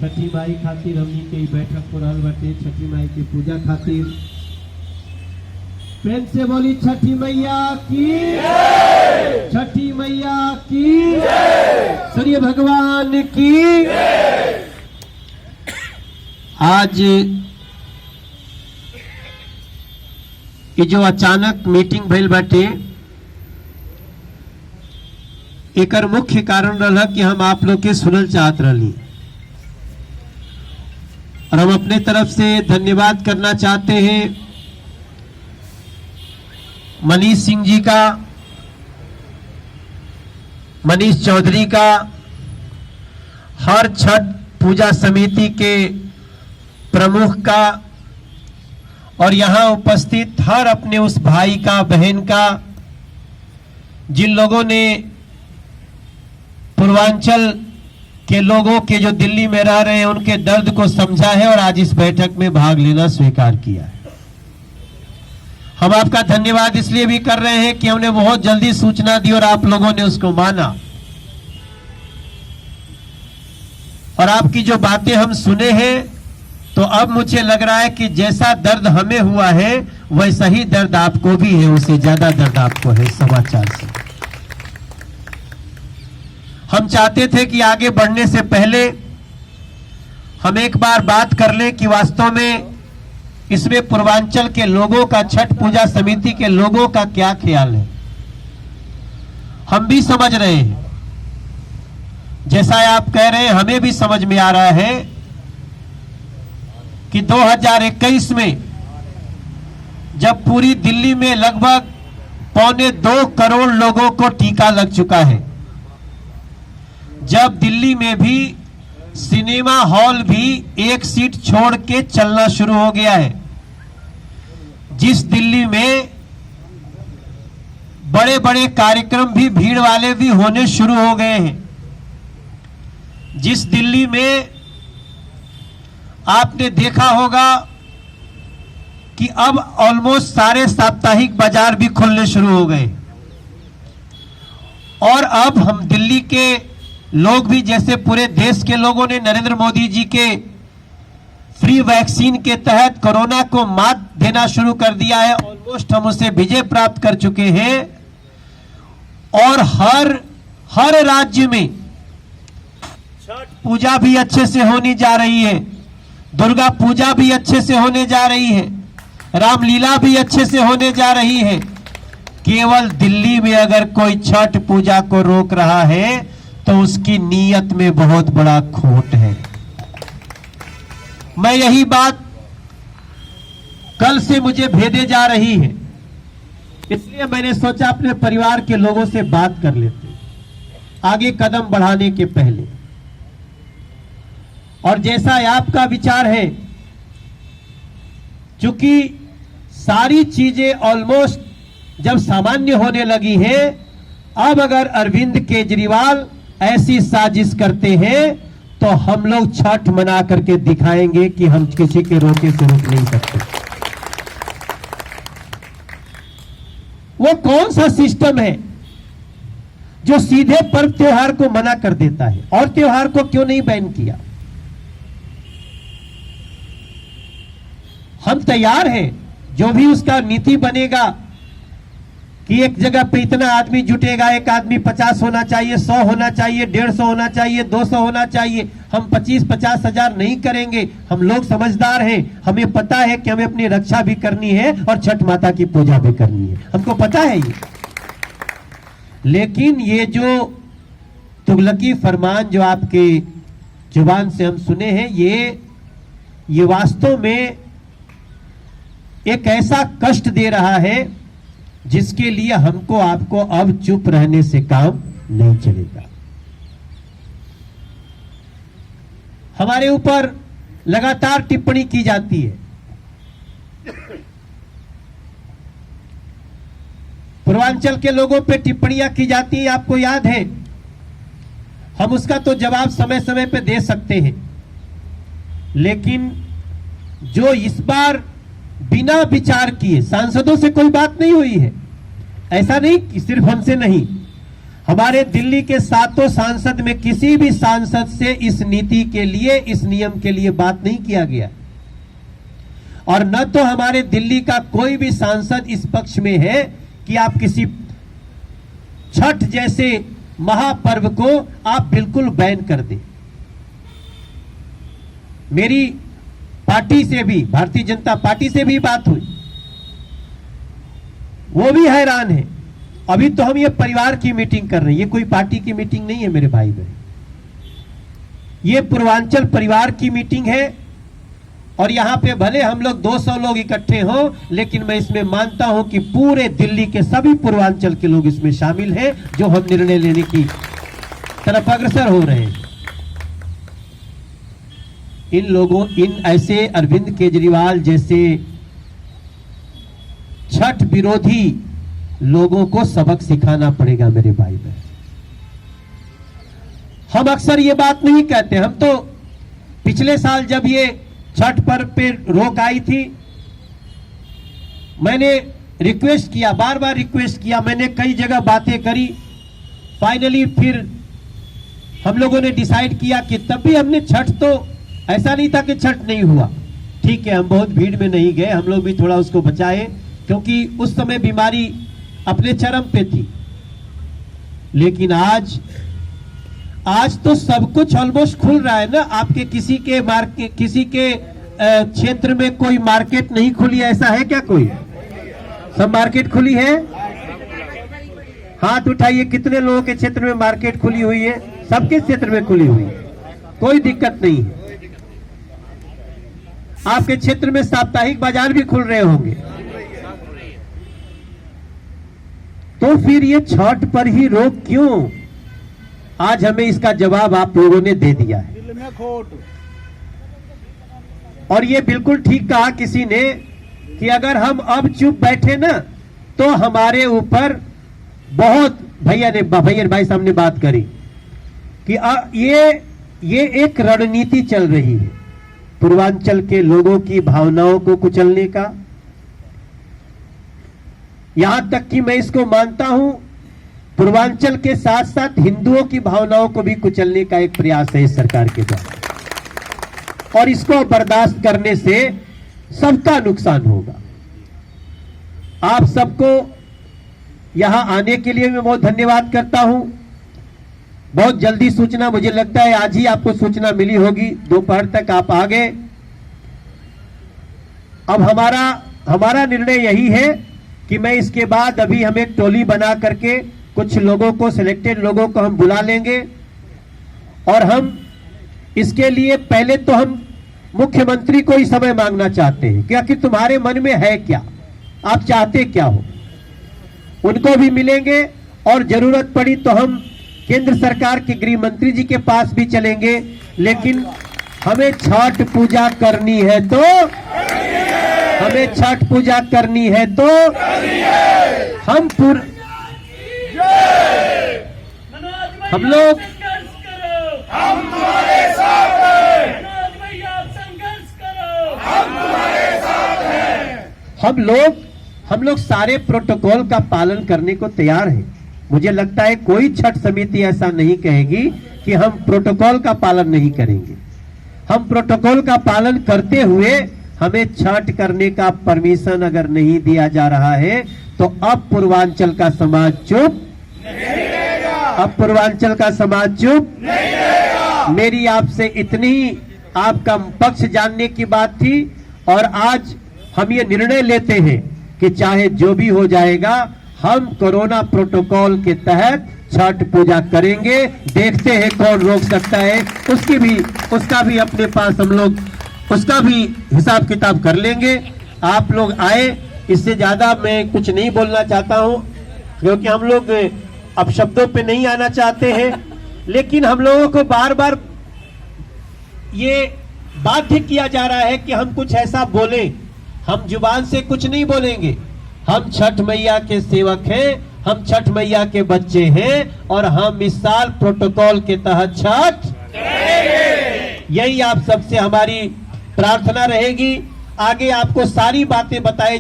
छठी माई खातिर हमनी के ई बैठक हो रहल बाटे छठी माई के पूजा खातिर। प्रेम से बोली छठी मैया की जय, छठी मैया की जय, सूर्य भगवान की जय। आज ये जो अचानक मीटिंग भइल बाटे एकर मुख्य कारण रहा कि हम आप लोग के सुनल चाहत रही और हम अपने तरफ से धन्यवाद करना चाहते हैं मनीष सिंह जी का, मनीष चौधरी का, हर छठ पूजा समिति के प्रमुख का और यहाँ उपस्थित हर अपने उस भाई का, बहन का, जिन लोगों ने पूर्वांचल के लोगों के जो दिल्ली में रह रहे हैं उनके दर्द को समझा है और आज इस बैठक में भाग लेना स्वीकार किया है। हम आपका धन्यवाद इसलिए भी कर रहे हैं कि हमने बहुत जल्दी सूचना दी और आप लोगों ने उसको माना और आपकी जो बातें हम सुने हैं तो अब मुझे लग रहा है कि जैसा दर्द हमें हुआ है वैसा ही दर्द आपको भी है, उससे ज्यादा दर्द आपको है समाचार से। हम चाहते थे कि आगे बढ़ने से पहले हम एक बार बात कर लें कि वास्तव में इसमें पूर्वांचल के लोगों का, छठ पूजा समिति के लोगों का क्या ख्याल है। हम भी समझ रहे हैं, जैसा आप कह रहे हैं हमें भी समझ में आ रहा है कि 2021 में जब पूरी दिल्ली में लगभग 1.25 करोड़ लोगों को टीका लग चुका है, जब दिल्ली में भी सिनेमा हॉल भी एक सीट छोड़ के चलना शुरू हो गया है, जिस दिल्ली में बड़े बड़े कार्यक्रम भी भीड़ वाले भी होने शुरू हो गए हैं, जिस दिल्ली में आपने देखा होगा कि अब ऑलमोस्ट सारे साप्ताहिक बाजार भी खुलने शुरू हो गए और अब हम दिल्ली के लोग भी, जैसे पूरे देश के लोगों ने नरेंद्र मोदी जी के फ्री वैक्सीन के तहत कोरोना को मात देना शुरू कर दिया है, ऑलमोस्ट हम उससे विजय प्राप्त कर चुके हैं और हर राज्य में छठ पूजा भी अच्छे से होने जा रही है, दुर्गा पूजा भी अच्छे से होने जा रही है, रामलीला भी अच्छे से होने जा रही है। केवल दिल्ली में अगर कोई छठ पूजा को रोक रहा है तो उसकी नीयत में बहुत बड़ा खोट है। मैं यही बात कल से मुझे भेदे जा रही है, इसलिए मैंने सोचा अपने परिवार के लोगों से बात कर लेते आगे कदम बढ़ाने के पहले। और जैसा आपका विचार है, चूंकि सारी चीजें ऑलमोस्ट जब सामान्य होने लगी हैं, अब अगर अरविंद केजरीवाल ऐसी साजिश करते हैं तो हम लोग छठ मना करके दिखाएंगे कि हम किसी के रोके से रोक नहीं सकते। वो कौन सा सिस्टम है जो सीधे पर्व त्योहार को मना कर देता है और त्योहार को क्यों नहीं बैन किया? हम तैयार हैं, जो भी उसका नीति बनेगा कि एक जगह पे इतना आदमी जुटेगा, एक आदमी 50 होना चाहिए, 100 होना चाहिए, 150 होना चाहिए, 200 होना चाहिए, हम 25-50 हजार नहीं करेंगे। हम लोग समझदार हैं, हमें पता है कि हमें अपनी रक्षा भी करनी है और छठ माता की पूजा भी करनी है, हमको पता है ये। लेकिन ये जो तुगलकी फरमान जो आपके जुबान से हम सुने हैं, ये वास्तव में एक ऐसा कष्ट दे रहा है जिसके लिए हमको आपको अब चुप रहने से काम नहीं चलेगा। हमारे ऊपर लगातार टिप्पणी की जाती है, पूर्वांचल के लोगों पे टिप्पणियां की जाती है, आपको याद है। हम उसका तो जवाब समय समय पे दे सकते हैं, लेकिन जो इस बार बिना विचार किए, सांसदों से कोई बात नहीं हुई है, ऐसा नहीं कि सिर्फ हमसे नहीं, हमारे दिल्ली के 7 सांसद में किसी भी सांसद से इस नीति के लिए, इस नियम के लिए बात नहीं किया गया, और न तो हमारे दिल्ली का कोई भी सांसद इस पक्ष में है कि आप किसी छठ जैसे महापर्व को आप बिल्कुल बैन कर दें। मेरी पार्टी से भी, भारतीय जनता पार्टी से भी बात हुई, वो भी हैरान है। अभी तो हम ये परिवार की मीटिंग कर रहे हैं, ये कोई पार्टी की मीटिंग नहीं है मेरे भाई बहन, ये पूर्वांचल परिवार की मीटिंग है। और यहां पे भले हम लोग 200 लोग इकट्ठे हों, लेकिन मैं इसमें मानता हूं कि पूरे दिल्ली के सभी पूर्वांचल के लोग इसमें शामिल हैं, जो हम निर्णय लेने की तरफ अग्रसर हो रहे हैं। इन लोगों, इन ऐसे अरविंद केजरीवाल जैसे छठ विरोधी लोगों को सबक सिखाना पड़ेगा मेरे भाई बहन। हम अक्सर ये बात नहीं कहते, हम तो पिछले साल जब ये छठ पर्व पे रोक आई थी, मैंने रिक्वेस्ट किया, बार बार रिक्वेस्ट किया, मैंने कई जगह बातें करी। फाइनली फिर हम लोगों ने डिसाइड किया कि तब भी हमने छठ, तो ऐसा नहीं था कि छठ नहीं हुआ, ठीक है, हम बहुत भीड़ में नहीं गए, हम लोग भी थोड़ा उसको बचाए, क्योंकि उस समय बीमारी अपने चरम पे थी। लेकिन आज तो सब कुछ ऑलमोस्ट खुल रहा है ना। आपके किसी के मार्केट, किसी के क्षेत्र में कोई मार्केट नहीं खुली है, ऐसा है क्या? कोई सब मार्केट खुली है? हाथ उठाइए, कितने लोगों के क्षेत्र में मार्केट खुली हुई है? सबके क्षेत्र में खुली हुई है, कोई दिक्कत नहीं है। आपके क्षेत्र में साप्ताहिक बाजार भी खुल रहे होंगे। तो फिर ये छठ पर ही रोक क्यों? आज हमें इसका जवाब आप लोगों ने दे दिया है। और ये बिल्कुल ठीक कहा किसी ने कि अगर हम अब चुप बैठे ना, तो हमारे ऊपर बहुत, भैया भाई साहब ने बात करी कि ये एक रणनीति चल रही है पूर्वांचल के लोगों की भावनाओं को कुचलने का। यहां तक कि मैं इसको मानता हूं, पूर्वांचल के साथ साथ हिंदुओं की भावनाओं को भी कुचलने का एक प्रयास है इस सरकार के द्वारा, और इसको बर्दाश्त करने से सबका नुकसान होगा। आप सबको यहां आने के लिए मैं बहुत धन्यवाद करता हूं। बहुत जल्दी सूचना, मुझे लगता है आज ही आपको सूचना मिली होगी, दोपहर तक आप आ गए। अब हमारा निर्णय यही है कि मैं इसके बाद, अभी हम एक टोली बना करके कुछ लोगों को, सिलेक्टेड लोगों को हम बुला लेंगे, और हम इसके लिए पहले तो हम मुख्यमंत्री को ही समय मांगना चाहते हैं, क्या कि तुम्हारे मन में है क्या, आप चाहते क्या हो, उनको भी मिलेंगे। और जरूरत पड़ी तो हम केंद्र सरकार के गृह मंत्री जी के पास भी चलेंगे। लेकिन हमें छठ पूजा करनी है तो, हमें छठ पूजा करनी है तो हम लोग हम लोग सारे प्रोटोकॉल का पालन करने को तैयार हैं। मुझे लगता है कोई छठ समिति ऐसा नहीं कहेगी कि हम प्रोटोकॉल का पालन नहीं करेंगे। हम प्रोटोकॉल का पालन करते हुए, हमें छठ करने का परमिशन अगर नहीं दिया जा रहा है तो अब पूर्वांचल का समाज चुप नहीं रहेगा। अब पूर्वांचल का समाज चुप नहीं रहेगा। मेरी आपसे इतनी आपका पक्ष जानने की बात थी, और आज हम ये निर्णय लेते हैं कि चाहे जो भी हो जाएगा, हम कोरोना प्रोटोकॉल के तहत छठ पूजा करेंगे। देखते हैं कौन रोक सकता है, उसका भी अपने पास हम लोग उसका भी हिसाब किताब कर लेंगे। आप लोग आए, इससे ज्यादा मैं कुछ नहीं बोलना चाहता हूं, क्योंकि हम लोग अब शब्दों पे नहीं आना चाहते हैं। लेकिन हम लोगों को बार बार ये बाध्य किया जा रहा है कि हम कुछ ऐसा बोलें। हम जुबान से कुछ नहीं बोलेंगे, हम छठ मैया के सेवक हैं, हम छठ मैया के बच्चे हैं, और हम इस साल प्रोटोकॉल के तहत छठ करेंगे। यही आप सबसे हमारी प्रार्थना रहेगी। आगे आपको सारी बातें बताई